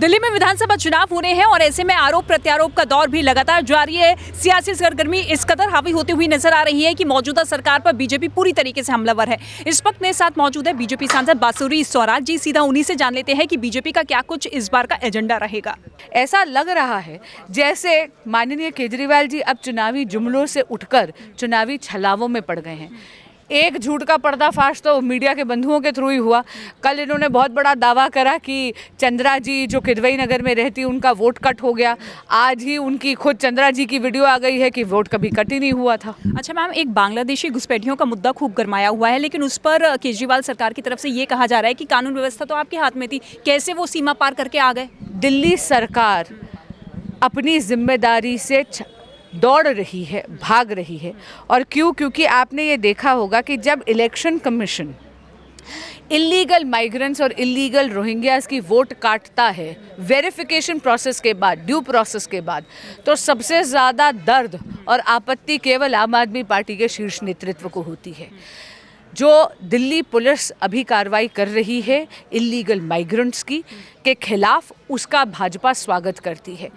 दिल्ली में विधानसभा चुनाव हो रहे हैं और ऐसे में आरोप प्रत्यारोप का दौर भी लगातार जारी है। सियासी सरगर्मी इस कदर हावी होती हुई नजर आ रही है कि मौजूदा सरकार पर बीजेपी पूरी तरीके से हमलावर है। इस वक्त मेरे साथ मौजूद है बीजेपी सांसद बांसुरी स्वराज जी। सीधा उन्हीं से जान लेते हैं कि बीजेपी का क्या कुछ इस बार का एजेंडा रहेगा। ऐसा लग रहा है जैसे माननीय केजरीवाल जी अब चुनावी जुमलों से उठकर चुनावी छलावों में पड़ गए हैं। एक झूठ का पर्दाफाश तो मीडिया के बंधुओं के थ्रू ही हुआ। कल इन्होंने बहुत बड़ा दावा करा कि चंद्रा जी जो किदवई नगर में रहती उनका वोट कट हो गया। आज ही उनकी खुद चंद्रा जी की वीडियो आ गई है कि वोट कभी कट ही नहीं हुआ था। अच्छा मैम, एक बांग्लादेशी घुसपैठियों का मुद्दा खूब गरमाया हुआ है, लेकिन उस पर केजरीवाल सरकार की तरफ से ये कहा जा रहा है कि कानून व्यवस्था तो आपके हाथ में थी, कैसे वो सीमा पार करके आ गए। दिल्ली सरकार अपनी जिम्मेदारी से दौड़ रही है, भाग रही है। और क्योंकि आपने ये देखा होगा कि जब इलेक्शन कमीशन इलीगल माइग्रेंट्स और इलीगल रोहिंग्यास की वोट काटता है वेरिफिकेशन प्रोसेस के बाद, ड्यू प्रोसेस के बाद, तो सबसे ज़्यादा दर्द और आपत्ति केवल आम आदमी पार्टी के शीर्ष नेतृत्व को होती है। जो दिल्ली पुलिस अभी कार्रवाई कर रही है इलीगल माइग्रेंट्स के खिलाफ, उसका भाजपा स्वागत करती है।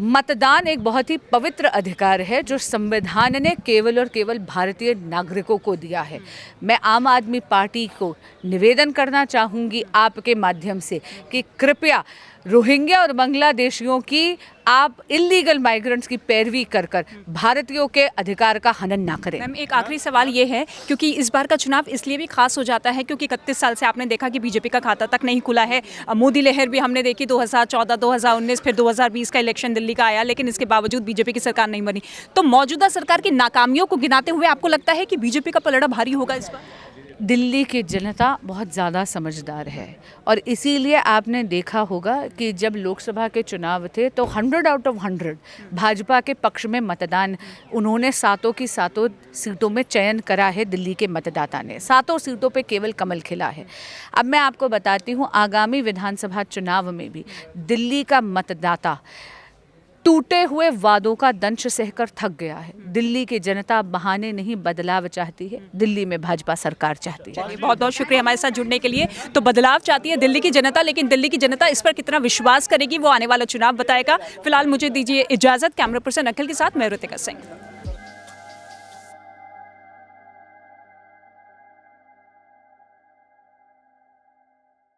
मतदान एक बहुत ही पवित्र अधिकार है जो संविधान ने केवल और केवल भारतीय नागरिकों को दिया है। मैं आम आदमी पार्टी को निवेदन करना चाहूँगी आपके माध्यम से कि कृपया रोहिंग्या और बांग्लादेशियों की आप इलीगल माइग्रेंट्स की पैरवी कर भारतीयों के अधिकार का हनन ना करें। मैम, एक आखिरी सवाल ये है, क्योंकि इस बार का चुनाव इसलिए भी खास हो जाता है क्योंकि 31 साल से आपने देखा कि बीजेपी का खाता तक नहीं खुला है। मोदी लहर भी हमने देखी 2014, 2019, फिर 2020 का इलेक्शन दिल्ली का आया, लेकिन इसके बावजूद बीजेपी की सरकार नहीं बनी। तो मौजूदा सरकार की नाकामियों को गिनाते हुए आपको लगता है कि बीजेपी का पलड़ा भारी होगा इस बार? दिल्ली की जनता बहुत ज़्यादा समझदार है और इसीलिए आपने देखा होगा कि जब लोकसभा के चुनाव थे तो 100 आउट ऑफ 100 भाजपा के पक्ष में मतदान उन्होंने सातों की सातों सीटों में चयन करा है। दिल्ली के मतदाता ने सातों सीटों पे केवल कमल खिला है। अब मैं आपको बताती हूँ, आगामी विधानसभा चुनाव में भी दिल्ली का मतदाता टूटे हुए वादों का दंश सहकर थक गया है। दिल्ली की जनता बहाने नहीं बदलाव चाहती है, दिल्ली में भाजपा सरकार चाहती है। बहुत बहुत शुक्रिया हमारे साथ जुड़ने के लिए। तो बदलाव चाहती है दिल्ली की जनता, लेकिन दिल्ली की जनता इस पर कितना विश्वास करेगी वो आने वाला चुनाव बताएगा। फिलहाल मुझे दीजिए इजाजत। कैमरा पर्सन अखिल के साथ मैं ऋतिका सिंह।